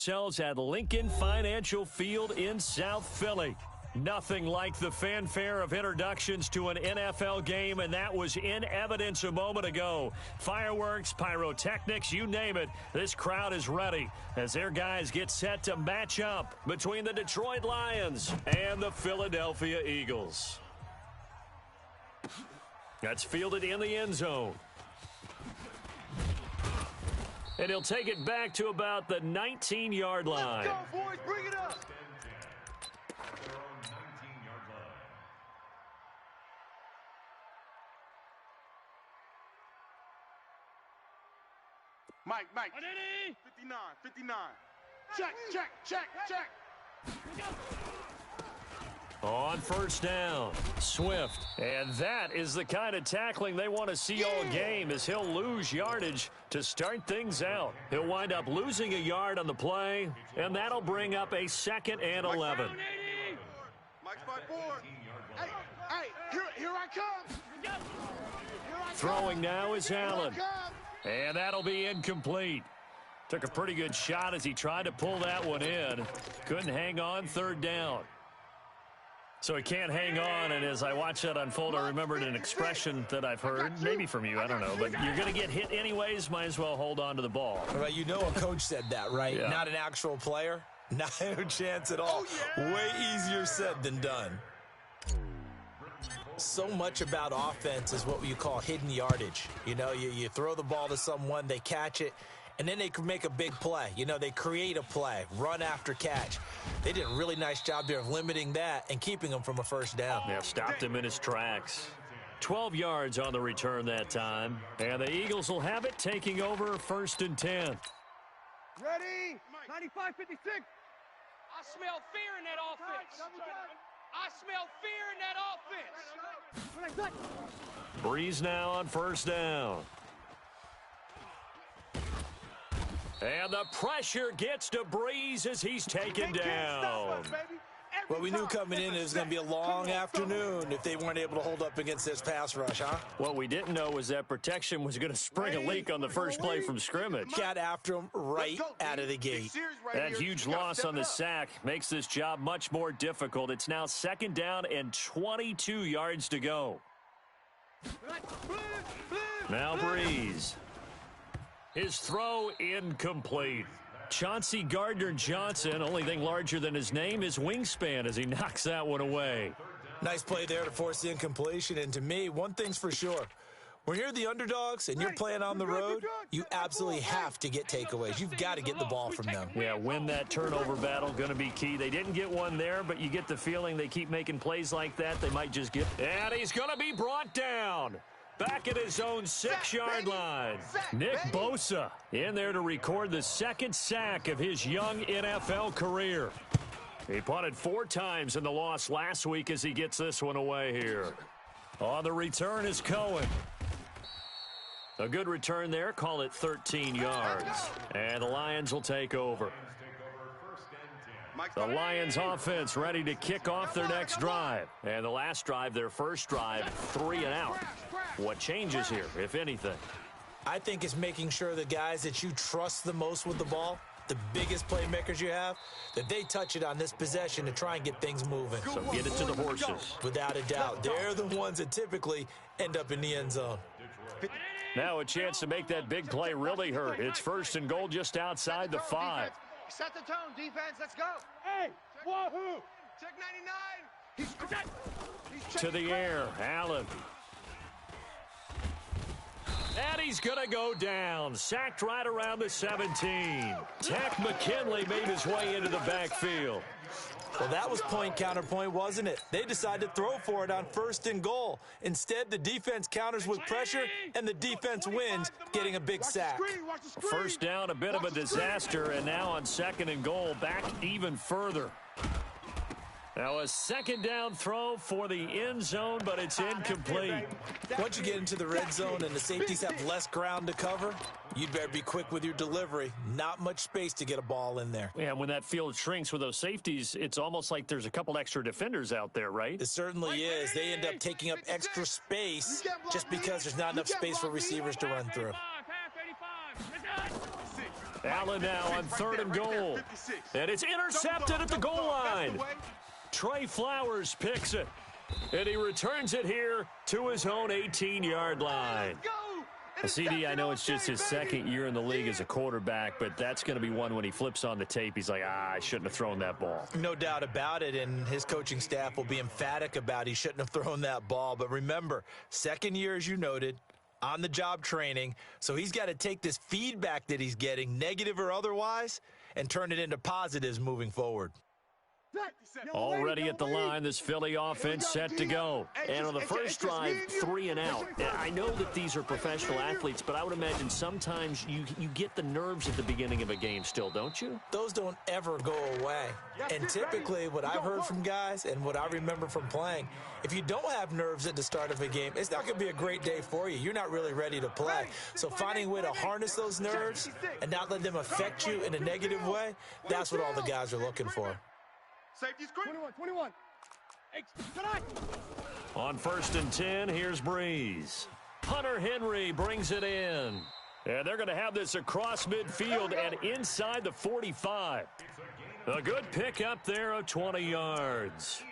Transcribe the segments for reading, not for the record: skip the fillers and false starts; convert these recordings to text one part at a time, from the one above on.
Sells at Lincoln Financial Field in South Philly. Nothing like the fanfare of introductions to an NFL game, and that was in evidence a moment ago. Fireworks, pyrotechnics, you name it. This crowd is ready as their guys get set to match up between the Detroit Lions and the Philadelphia Eagles. That's fielded in the end zone. And he'll take it back to about the 19-yard line. Let's go, boys. Bring it up. Mike. 59. Check. On first down, Swift. And that is the kind of tackling they want to see all game, as he'll lose yardage to start things out. He'll wind up losing a yard on the play, and that'll bring up a 2nd and 11. Mike's 5-4. Hey, here I come. Throwing now is Allen. And that'll be incomplete. Took a pretty good shot as he tried to pull that one in. Couldn't hang on 3rd down. So he can't hang on, and as I watch that unfold, I remembered an expression that I've heard, maybe from you, I don't know, but you're going to get hit anyways, might as well hold on to the ball. Right, you know a coach said that, right? Yeah. Not an actual player. Not a chance at all. Way easier said than done. So much about offense is what you call hidden yardage. You know, you throw the ball to someone, they catch it, and then they can make a big play. You know, they create a play, run after catch. They did a really nice job there of limiting that and keeping him from a first down. Yeah, stopped him in his tracks. 12 yards on the return that time. And the Eagles will have it, taking over 1st and 10. Ready? 95-56. I smell fear in that offense. I smell fear in that offense. Breeze now on first down. And the pressure gets to Breeze as he's taken down. Well, we knew coming in it was going to be a long afternoon if they weren't able to hold up against this pass rush, huh? What we didn't know was that protection was going to spring a leak on the first play from scrimmage. Got after him right out of the gate. That huge loss on the sack makes this job much more difficult. It's now 2nd down and 22 yards to go. Now Breeze. His throw incomplete. Chauncey Gardner-Johnson, only thing larger than his name is wingspan as he knocks that one away. Nice play there to force the incompletion. And to me, one thing's for sure. When you're the underdogs and you're playing on the road, you absolutely have to get takeaways. You've got to get the ball from them. Yeah, win that turnover battle, going to be key. They didn't get one there, but you get the feeling they keep making plays like that. They might just get... And he's going to be brought down. Back at his own 6-yard line. Nick Bosa in there to record the 2nd sack of his young NFL career. He punted 4 times in the loss last week as he gets this one away here. On the return is Cohen. A good return there. Call it 13 yards. And the Lions will take over. The Lions offense ready to kick off their next drive. And the last drive, their first drive, 3 and out. What changes here, if anything? I think it's making sure the guys that you trust the most with the ball, the biggest playmakers you have, that they touch it on this possession to try and get things moving. So get it to the horses. Without a doubt. They're the ones that typically end up in the end zone. Now a chance to make that big play really hurt. It's 1st and goal just outside the 5. Set the tone, defense. Let's go. Hey, wahoo! Check 99. He's to the air, Allen. And he's going to go down. Sacked right around the 17. Takk McKinley made his way into the backfield. Well, that was point counterpoint, wasn't it? They decided to throw for it on 1st and goal. Instead, the defense counters with pressure, and the defense wins, getting a big sack. First down, a bit of a disaster, and now on 2nd and goal, back even further. Now a 2nd down throw for the end zone, but it's incomplete. Once you get into the red zone and the safeties have less ground to cover, you'd better be quick with your delivery. Not much space to get a ball in there. Yeah, when that field shrinks with those safeties, it's almost like there's a couple extra defenders out there, right? It certainly is. They end up taking up extra space just because there's not enough space for receivers to run through. Allen now on 3rd and goal. And it's intercepted at the goal line. Trey Flowers picks it. And he returns it here to his own 18-yard line. CD, I know it's just his second year in the league as a quarterback, but that's going to be one when he flips on the tape, he's like, I shouldn't have thrown that ball. No doubt about it, and his coaching staff will be emphatic about he shouldn't have thrown that ball. But remember, second year, as you noted, on-the-job training, so he's got to take this feedback that he's getting, negative or otherwise, and turn it into positives moving forward. Already at the line, this Philly offense set to go. And on the first drive, 3 and out. I know that these are professional athletes, but I would imagine sometimes you get the nerves at the beginning of a game still, don't you? Those don't ever go away. And typically what I've heard from guys and what I remember from playing, if you don't have nerves at the start of a game, it's not going to be a great day for you. You're not really ready to play. So finding a way to harness those nerves and not let them affect you in a negative way, that's what all the guys are looking for. Safety screen. 21. On 1st and 10, here's Breeze. Hunter Henry brings it in. And they're going to have this across midfield and inside the 45. A good pick up there of 20 yards.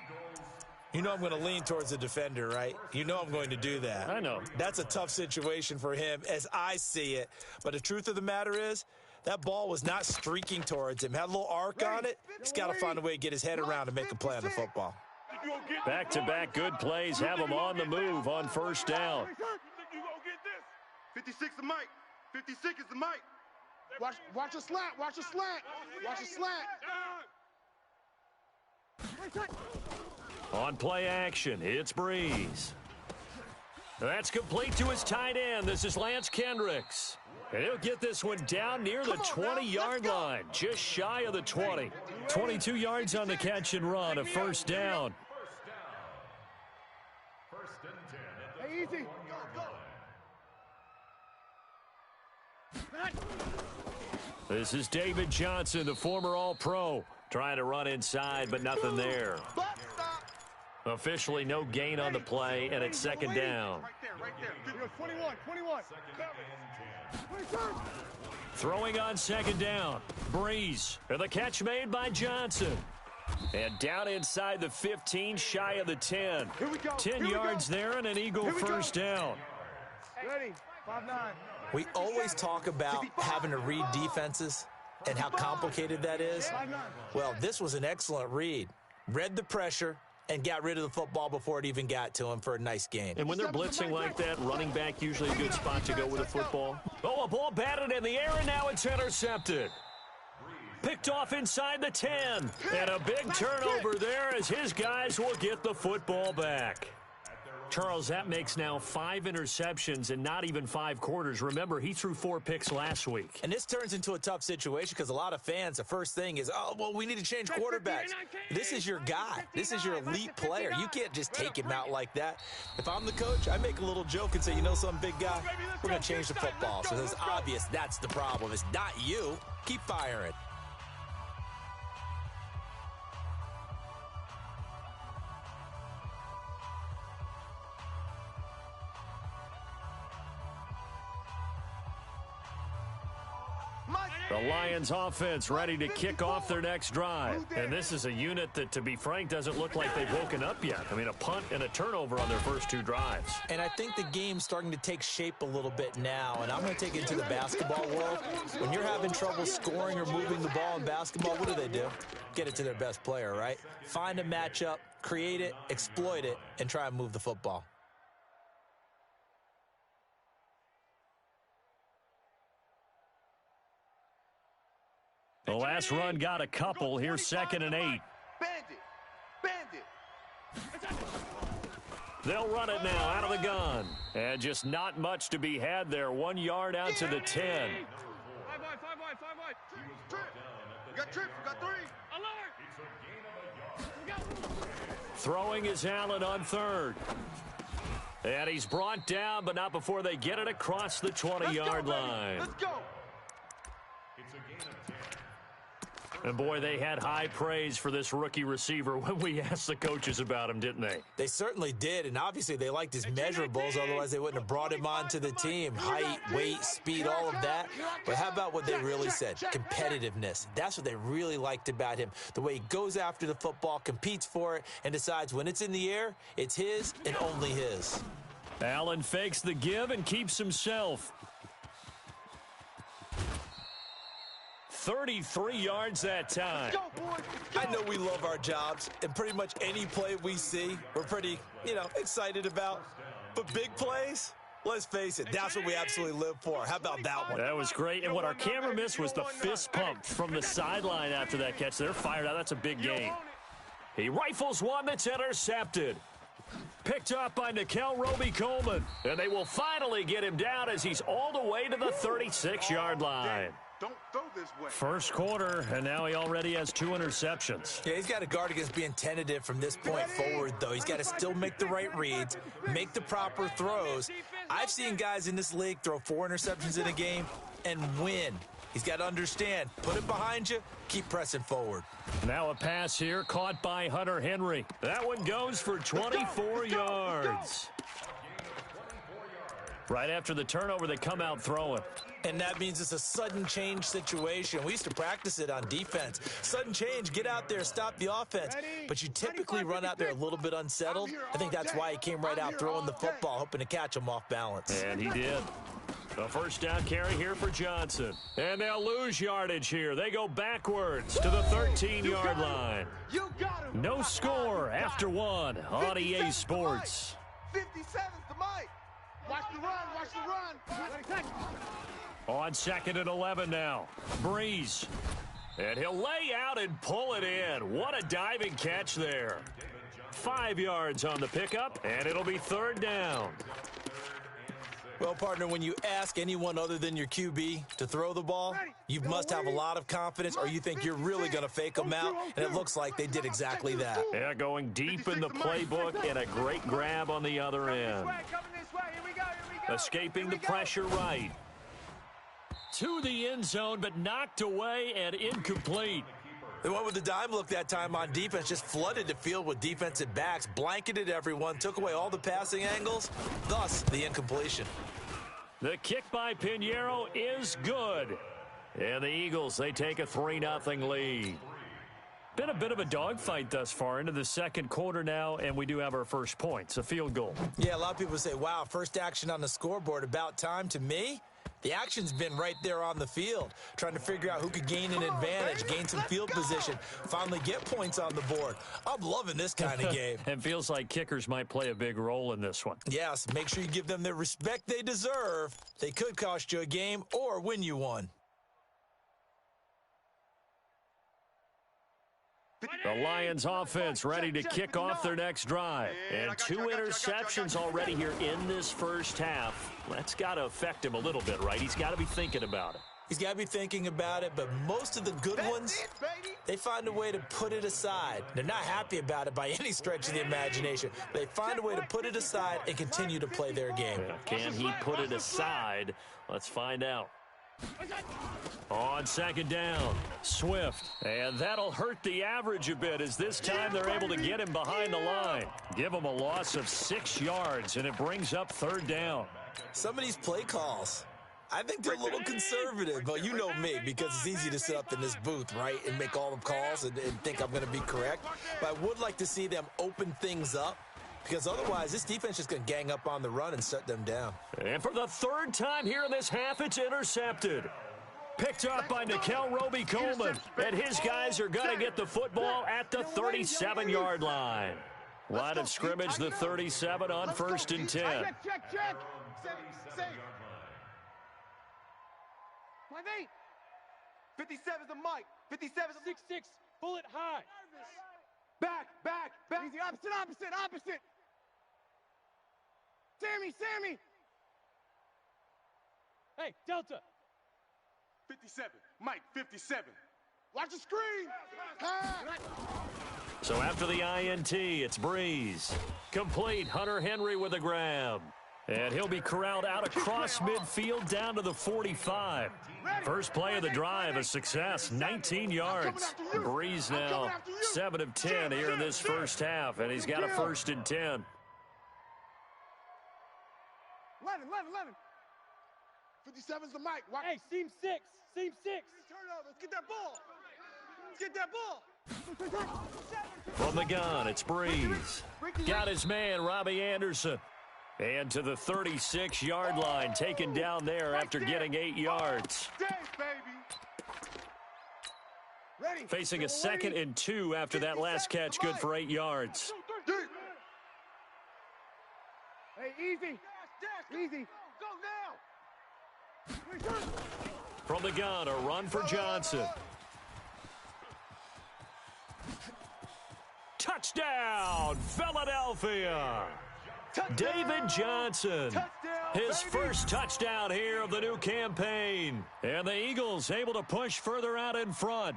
You know I'm going to lean towards the defender, right? You know I'm going to do that. I know. That's a tough situation for him as I see it. But the truth of the matter is, that ball was not streaking towards him. Had a little arc on it. He's got to find a way to get his head around and make a play on the football. Back-to-back good plays have him on the move on 1st down. 56 the mic. 56 is the mic. Watch a slant. Watch a slant. Watch a slant. On play action, it's Breeze. That's complete to his tight end. This is Lance Kendricks. And he'll get this one down near the 20-yard line, just shy of the 20. 22 yards on the catch and run, a 1st down. Hey, easy. This is David Johnson, the former All-Pro, trying to run inside, but nothing there. Officially no gain on the play, and it's 2nd down. Right there. 21. Throwing on 2nd down. Breeze. And the catch made by Johnson. And down inside the 15, shy of the 10. 10 yards there and an Eagle 1st down. Ready. 5-9. We always talk about having to read defenses and how complicated that is. Well, this was an excellent read. Read the pressure and got rid of the football before it even got to him for a nice gain. And when they're blitzing like that, running back usually a good spot to go with a football. Oh, a ball batted in the air, and now it's intercepted. Picked off inside the 10. And a big turnover there as his guys will get the football back. Charles, that makes now 5 interceptions and not even 5 quarters. Remember, he threw 4 picks last week. And this turns into a tough situation because a lot of fans, the first thing is, oh, well, we need to change quarterbacks. This is your guy. This is your elite player. You can't just take him out like that. If I'm the coach, I make a little joke and say, you know something, big guy? We're going to change the football. So it's obvious that's the problem. It's not you. Keep firing. The Lions offense ready to kick off their next drive. And this is a unit that, to be frank, doesn't look like they've woken up yet. I mean, a punt and a turnover on their first 2 drives. And I think the game's starting to take shape a little bit now. And I'm going to take it into the basketball world. When you're having trouble scoring or moving the ball in basketball, what do? Get it to their best player, right? Find a matchup, create it, exploit it, and try and move the football. The last run got a couple. Here's 2nd and 8. Bandit. They'll run it now out of the gun. And just not much to be had there. 1 yard out to the 10. 5 wide. We got trips. We got 3. Alert. Throwing is Allen on 3rd. And he's brought down, but not before they get it across the 20-yard line. Let's go. And, boy, they had high praise for this rookie receiver when we asked the coaches about him, didn't they? They certainly did, and obviously they liked his measurables, otherwise they wouldn't have brought him onto the team. Height, weight, speed, all of that. But how about what they really said? Competitiveness. That's what they really liked about him. The way he goes after the football, competes for it, and decides when it's in the air, it's his and only his. Allen fakes the give and keeps himself. 33 yards that time. I know we love our jobs, and pretty much any play we see, we're pretty, excited about. But big plays, let's face it, that's what we absolutely live for. How about that one? That was great, and what our camera missed was the fist pump from the sideline after that catch. They're fired out. That's a big gain. He rifles one that's intercepted. Picked up by Nickel Roby-Coleman, and they will finally get him down as he's all the way to the 36-yard line. Don't throw this way. First quarter, and now he already has 2 interceptions. Yeah, he's got to guard against being tentative from this point forward, though. He's got to still make the right reads, make the proper throws. I've seen guys in this league throw 4 interceptions in a game and win. He's got to understand, put it behind you, keep pressing forward. Now a pass here, caught by Hunter Henry. That one goes for 24 yards. Right after the turnover, they come out throwing. And that means it's a sudden change situation. We used to practice it on defense. Sudden change, get out there, stop the offense. But you typically run out there a little bit unsettled. I think that's why he came right out throwing the football, hoping to catch him off balance. And he did. A first down carry here for Johnson. And they'll lose yardage here. They go backwards to the 13-yard line. No score after 1 on EA Sports. 57's the mic. Watch the run, watch the run. On 2nd and 11 now. Breeze. And he'll lay out and pull it in. What a diving catch there. 5 yards on the pickup, and it'll be 3rd down. Well, partner, when you ask anyone other than your QB to throw the ball, you must have a lot of confidence, or you think you're really going to fake them out, and it looks like they did exactly that. Yeah, going deep in the playbook, and a great grab on the other end. Escaping the pressure right. To the end zone, but knocked away and incomplete. They went with the dime look that time on defense, just flooded the field with defensive backs, blanketed everyone, took away all the passing angles, thus the incompletion. The kick by Pinheiro is good. And the Eagles, they take a 3-0 lead. Been a bit of a dogfight thus far into the second quarter now, and we do have our first points, a field goal. Yeah, a lot of people say, wow, first action on the scoreboard, about time. To me, the action's been right there on the field, trying to figure out who could gain an advantage, gain some field position, finally get points on the board. I'm loving this kind of game. It feels like kickers might play a big role in this one. Yes, make sure you give them the respect they deserve. They could cost you a game or win you one. The Lions offense ready to kick off their next drive. And 2 interceptions already here in this first half. That's got to affect him a little bit, right? He's got to be thinking about it. He's got to be thinking about it, but most of the good ones, they find a way to put it aside. They're not happy about it by any stretch of the imagination. They find a way to put it aside and continue to play their game. Can he put it aside? Let's find out. On 2nd down, Swift. And that'll hurt the average a bit as this time they're able to get him behind the line. Give him a loss of 6 yards, and it brings up 3rd down. Some of these play calls, I think they're a little conservative, but you know me, because it's easy to sit up in this booth, right, and make all the calls and think I'm going to be correct. But I would like to see them open things up, because otherwise this defense is going to gang up on the run and shut them down. And for the 3rd time here in this half, it's intercepted. Picked up by Nickel Roby-Coleman, and his guys are going to get the football at the 37-yard line. Line of scrimmage, the 37 on 1st and 10. Check. Safe. 57's the mic. 57's 6-6. Bullet high. Back. Easy, opposite. Sammy. Hey, Delta. 57, Mike, 57. Watch the screen. So after the INT, it's Breeze. Complete, Hunter Henry with a grab. And he'll be corralled out across midfield down to the 45. First play of the drive, a success, 19 yards. Breeze now 7 of 10 here in this first half, and he's got a 1st and 10. 11. 57's the mic. Watch. Hey, seam 6. Seam 6. Turnover. Let's get that ball. Let's get that ball. From the gun, it's Breeze. Got his man, Robbie Anderson. And to the 36-yard line, taken down there after getting 8 yards. Facing a 2nd and 2 after that last catch, good for 8 yards. Hey, easy. Easy. Go now. From the gun, a run for Johnson. Touchdown, Philadelphia. David Johnson, his first touchdown here of the new campaign. And the Eagles able to push further out in front.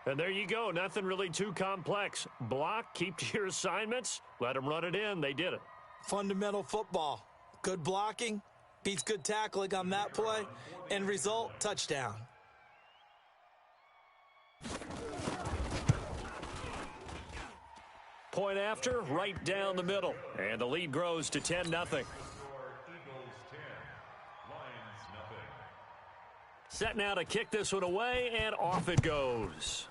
And there you go, nothing really too complex. Block, keep to your assignments, let them run it in. They did it. Fundamental football. Good blocking, beats good tackling on that play. End result, touchdown. Point after, right down the middle. And the lead grows to 10-0. Set now to kick this one away, and off it goes.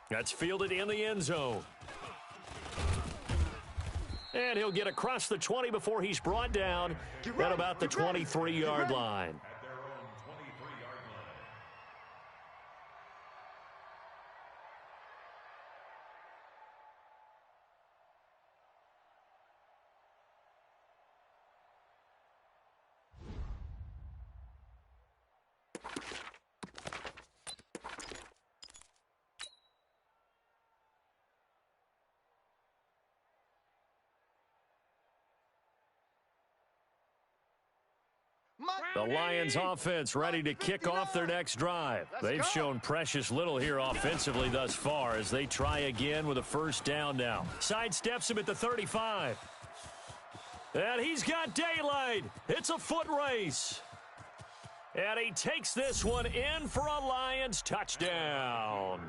That's fielded in the end zone. And he'll get across the 20 before he's brought down at about the 23-yard line. The Lions offense ready to kick off their next drive. They've shown precious little here offensively thus far as they try again with a 1st down now. Sidesteps him at the 35. And he's got daylight. It's a foot race. And he takes this one in for a Lions touchdown.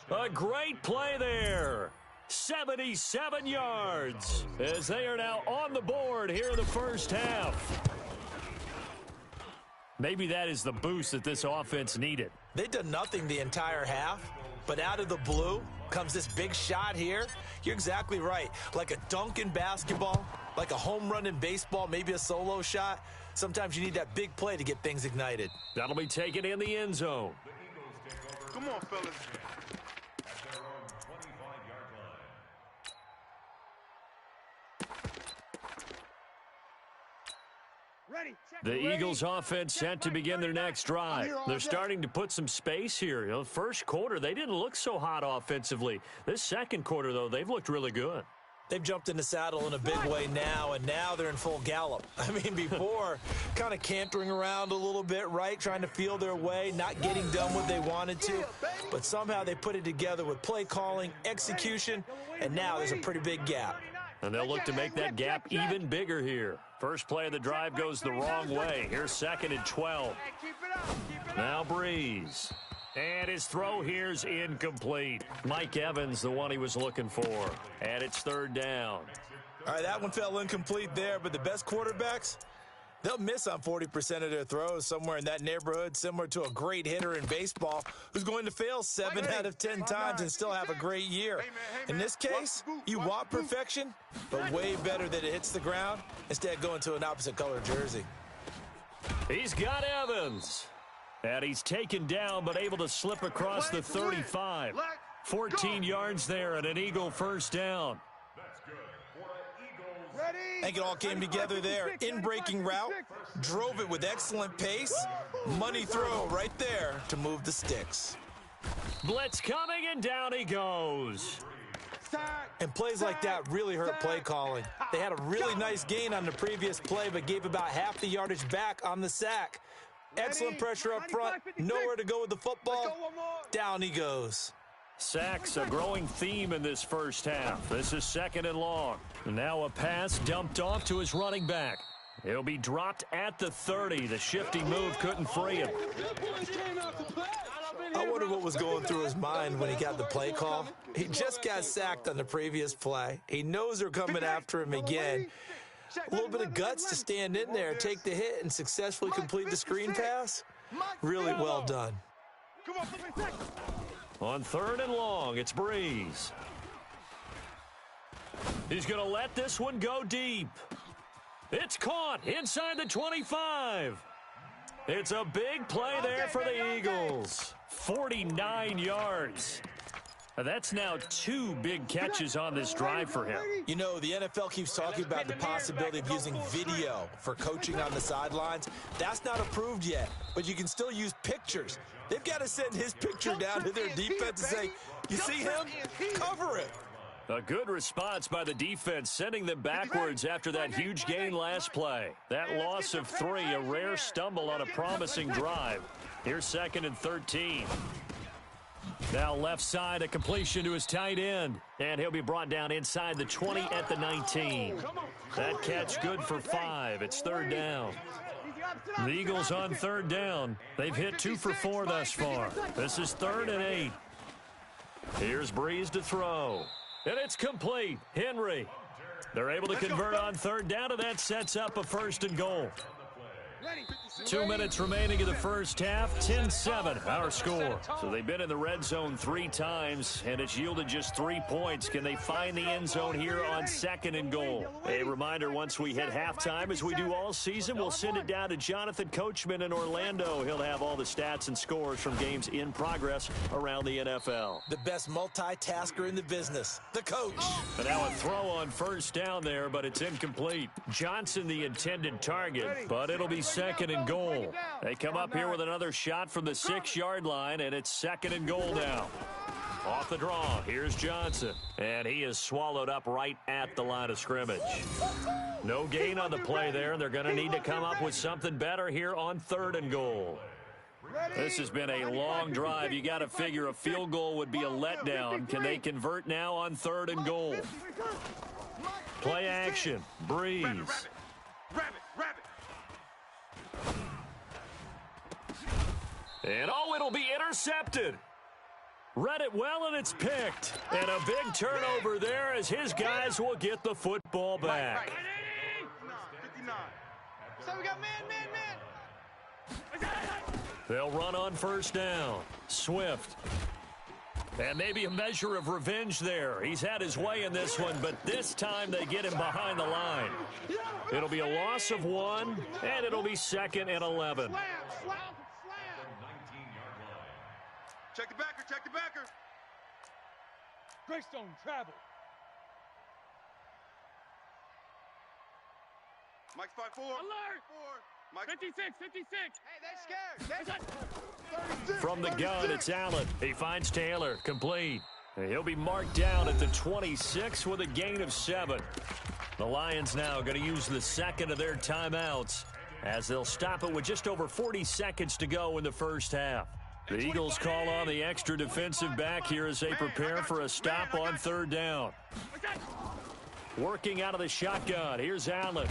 A great play there. 77 yards as they are now on the board here in the first half. Maybe that is the boost that this offense needed. They did nothing the entire half, but out of the blue comes this big shot here. You're exactly right. Like a dunk in basketball, like a home run in baseball, maybe a solo shot. Sometimes you need that big play to get things ignited. That'll be taken in the end zone. Come on, fellas. The Eagles offense set to begin their next drive. They're starting to put some space here. You know, first quarter, they didn't look so hot offensively. This second quarter, though, they've looked really good. They've jumped in the saddle in a big way now, and now they're in full gallop. I mean, before, kind of cantering around a little bit, right, trying to feel their way, not getting done what they wanted to. But somehow they put it together with play calling, execution, and now there's a pretty big gap. And they'll look to make that gap even bigger here. First play of the drive goes the wrong way. Here's 2nd and 12. Now Breeze. And his throw here's incomplete. Mike Evans, the one he was looking for. And it's 3rd down. All right, that one fell incomplete there, but the best quarterbacks, they'll miss on 40% of their throws, somewhere in that neighborhood, similar to a great hitter in baseball who's going to fail 7 out of 10 times and still have a great year. In this case, you want perfection, but way better that it hits the ground instead of going to an opposite color jersey. He's got Evans. And he's taken down but able to slip across the 35. 14 yards there and an Eagle 1st down. I think it all came together there. In-breaking route, drove it with excellent pace. Money throw right there to move the sticks. Blitz coming, and down he goes. And plays like that really hurt play calling. They had a really nice gain on the previous play, but gave about half the yardage back on the sack. Excellent pressure up front, nowhere to go with the football. Down he goes. Sacks a growing theme in this first half. This is 2nd and long. Now a pass dumped off to his running back. He'll be dropped at the 30. The shifty move couldn't free him. I wonder what was going through his mind when he got the play call. He just got sacked on the previous play. He knows they're coming after him again. A little bit of guts to stand in there, take the hit, and successfully complete the screen pass. Really well done. On 3rd and long, it's Breeze. He's going to let this one go deep. It's caught inside the 25. It's a big play there for the Eagles. 49 yards. That's now 2 big catches on this drive for him. You know, the NFL keeps talking about the possibility of using video for coaching on the sidelines. That's not approved yet, but you can still use pictures. They've got to send his picture down to their defense and say, you see him? Cover it. A good response by the defense, sending them backwards after that huge gain last play. That loss of 3, a rare stumble on a promising drive. Here's 2nd and 13. Now left side, a completion to his tight end. And he'll be brought down inside the 20 at the 19. That catch good for 5. It's 3rd down. The Eagles on 3rd down. They've hit 2 for 4 thus far. This is 3rd and 8. Here's Breeze to throw. And it's complete. Henry. They're able to convert on 3rd down, and that sets up a 1st and goal. 2 minutes remaining in the first half. 10-7 our score. So they've been in the red zone 3 times, and it's yielded just 3 points. Can they find the end zone here on 2nd and goal? A reminder, once we hit halftime, as we do all season, we'll send it down to Jonathan Coachman in Orlando. He'll have all the stats and scores from games in progress around the NFL. The best multitasker in the business, the coach. And now a throw on 1st down there, but it's incomplete. Johnson the intended target, but it'll be 2nd and goal. They come up here with another shot from the 6-yard line, and it's 2nd and goal now. Off the draw, here's Johnson, and he is swallowed up right at the line of scrimmage. No gain on the play there, and they're going to need to come up with something better here on 3rd and goal. This has been a long drive. You got to figure a field goal would be a letdown. Can they convert now on 3rd and goal? Play action, Breeze. And it'll be intercepted. Read it well, and it's picked. And a big turnover there as his guys will get the football back. So we got man. They'll run on 1st down. Swift. And maybe a measure of revenge there. He's had his way in this one, but this time they get him behind the line. It'll be a loss of 1, and it'll be 2nd and 11. Check the backer. Greystone travel. Mike's 5-4. Alert! 4. Mike. 56. Hey, they scared. From the gun, it's Allen. He finds Taylor. Complete. He'll be marked down at the 26 with a gain of 7. The Lions now going to use the 2nd of their timeouts as they'll stop it with just over 40 seconds to go in the first half. The Eagles call on the extra defensive back here as they prepare for a stop on 3rd down. Working out of the shotgun. Here's Allen.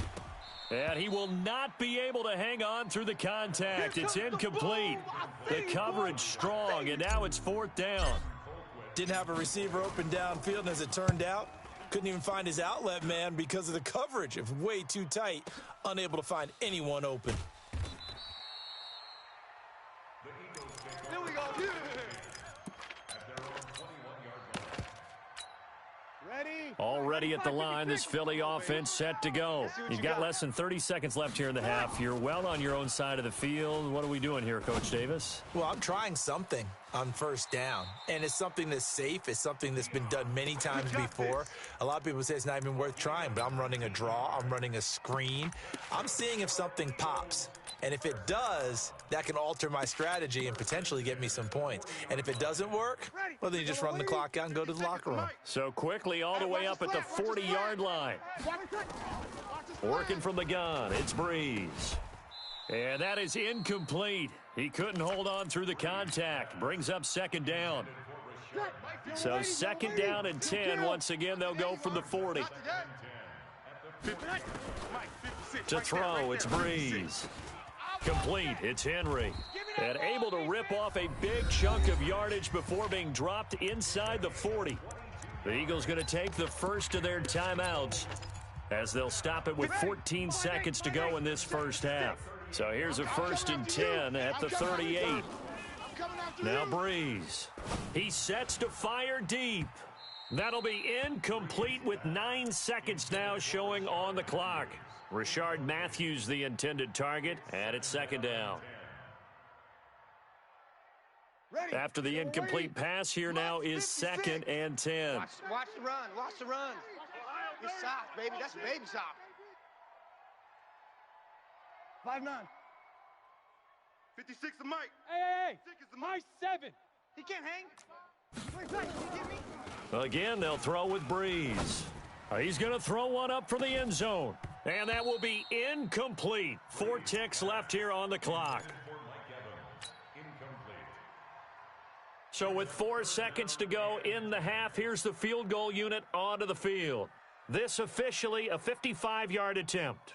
And he will not be able to hang on through the contact. It's incomplete. The coverage strong, and now it's 4th down. Didn't have a receiver open downfield, and as it turned out, couldn't even find his outlet man because of the coverage. It was way too tight, unable to find anyone open. Here we go. Already at the line, this Philly offense set to go. You've got less than 30 seconds left here in the half. You're well on your own side of the field. What are we doing here, Coach Davis? Well, I'm trying something on 1st down, and it's something that's safe. It's something that's been done many times before. A lot of people say it's not even worth trying, but I'm running a draw. I'm running a screen. I'm seeing if something pops. And if it does, that can alter my strategy and potentially get me some points. And if it doesn't work, well, then you just run the clock out and go to the locker room. So quickly all the way up at the 40-yard line. Working from the gun, it's Breeze. And that is incomplete. He couldn't hold on through the contact. Brings up 2nd down. So second down and 10. Once again, they'll go from the 40. To throw, it's Breeze. Complete, it's Henry. And able to rip off a big chunk of yardage before being dropped inside the 40. The Eagles going to take the first of their timeouts as they'll stop it with 14 seconds to go in this first half. So here's a 1st and 10 at the 38. Now Breeze. He sets to fire deep. That'll be incomplete with 9 seconds now showing on the clock. Rashard Matthews the intended target, and it's second down. After the incomplete pass, here now is 2nd and 10. Watch the run. Watch the run. It's soft, baby. That's baby soft. 5-9. 56 to Mike. Hey, Mike 7. He can't hang. Wait, can you get me? Again, they'll throw with Breeze. He's going to throw one up for the end zone. And that will be incomplete. 4 ticks left here on the clock. So with 4 seconds to go in the half, here's the field goal unit onto the field. This officially a 55-yard attempt.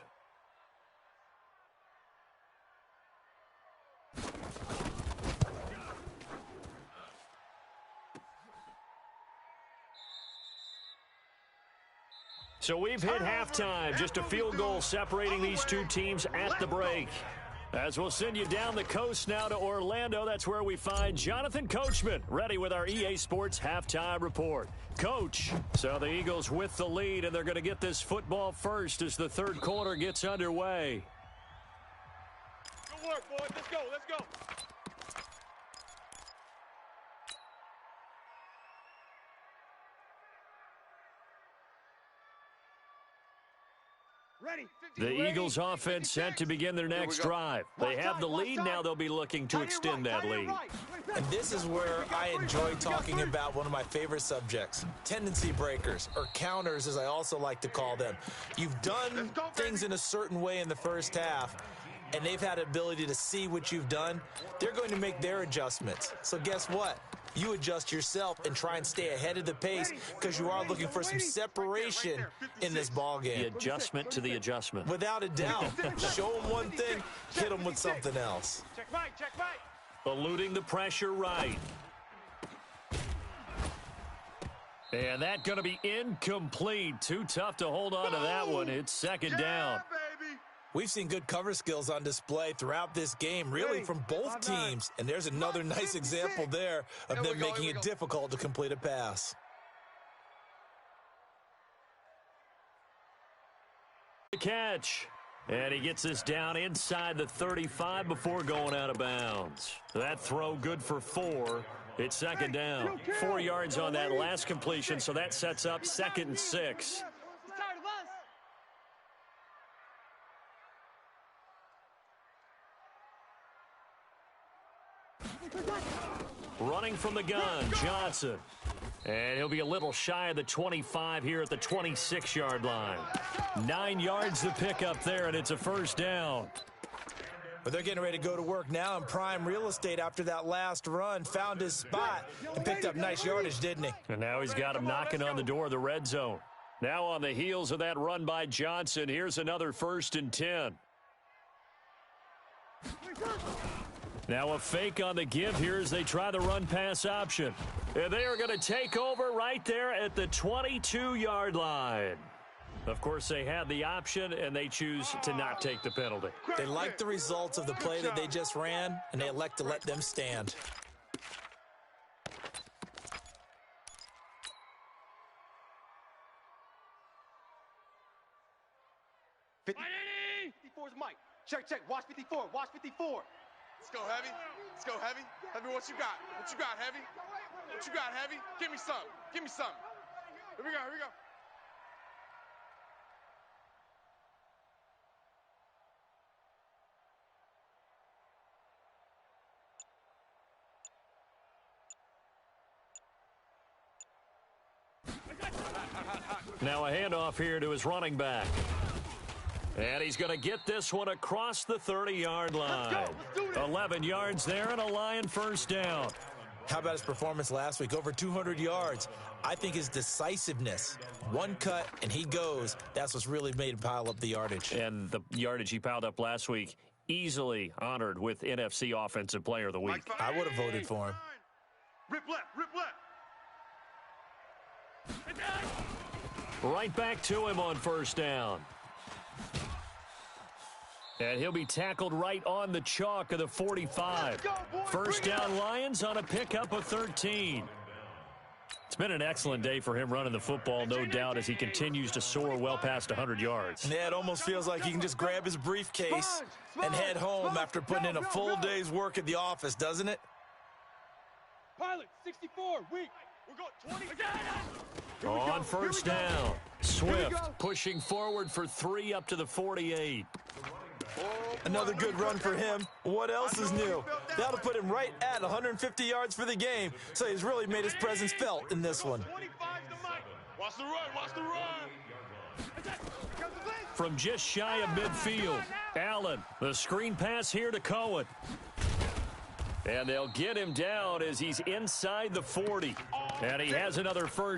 So we've hit halftime, just a field goal separating these two teams at the break. As we'll send you down the coast now to Orlando, that's where we find Jonathan Coachman, ready with our EA Sports halftime report. Coach, so the Eagles with the lead, and they're going to get this football first as the third quarter gets underway. Good work, boys. Let's go. Let's go. Ready. The Eagles offense set to begin their next drive. They have the lead, now they'll be looking to extend that lead. And this is where I enjoy talking about one of my favorite subjects, tendency breakers, or counters as I also like to call them. You've done things in a certain way in the first half, and they've had the ability to see what you've done. They're going to make their adjustments. So guess what? You adjust yourself and try and stay ahead of the pace because you are looking for some separation in this ball game. The adjustment to the adjustment. Without a doubt. Show them one thing, hit them with something else. Check right. Eluding the pressure right. And that's going to be incomplete. Too tough to hold on to that one. It's second down. We've seen good cover skills on display throughout this game, really from both teams. And there's another nice example there of them making it difficult to complete a pass. The catch. And he gets this down inside the 35 before going out of bounds. That throw good for 4. It's second down. 4 yards on that last completion, so that sets up 2nd and 6. Running from the gun, Johnson. And he'll be a little shy of the 25 here at the 26-yard line. 9 yards to pick up there, and it's a first down. But they're getting ready to go to work now in prime real estate after that last run. Found his spot and picked up nice yardage, didn't he? And now he's got him knocking on the door of the red zone. Now on the heels of that run by Johnson, here's another 1st and 10. Now a fake on the give here as they try the run-pass option. And they are going to take over right there at the 22-yard line. Of course, they had the option, and they choose to not take the penalty. They like the results of the play that they just ran, and they elect to let them stand. Is Mike. Check. Watch 54. Watch 54. Let's go, Heavy. Let's go, Heavy. Heavy, what you got? What you got, Heavy? What you got, Heavy? Give me some. Give me some. Here we go. Now a handoff here to his running back. And he's going to get this one across the 30-yard line. 11 yards there and a Lion first down. How about his performance last week? Over 200 yards. I think his decisiveness, one cut and he goes, that's what's really made him pile up the yardage. And the yardage he piled up last week, easily honored with NFC Offensive Player of the Week. I would have voted for him. Rip left, rip left. Right back to him on first down. And he'll be tackled right on the chalk of the 45. First down Lions on a pickup of 13. It's been an excellent day for him running the football, no doubt, as he continues to soar well past 100 yards. Yeah, it almost feels like he can just grab his briefcase and head home after putting in a full day's work at the office, doesn't it? Pilot, 64, weak. We're going 20. On first down, Swift pushing forward for 3 up to the 48. Another good run for him. What else is new? That'll put him right at 150 yards for the game, so he's really made his presence felt in this one. 25 to Mike. Watch the run, watch the run. From just shy of midfield, Allen, the screen pass here to Cohen. And they'll get him down as he's inside the 40. And he has another first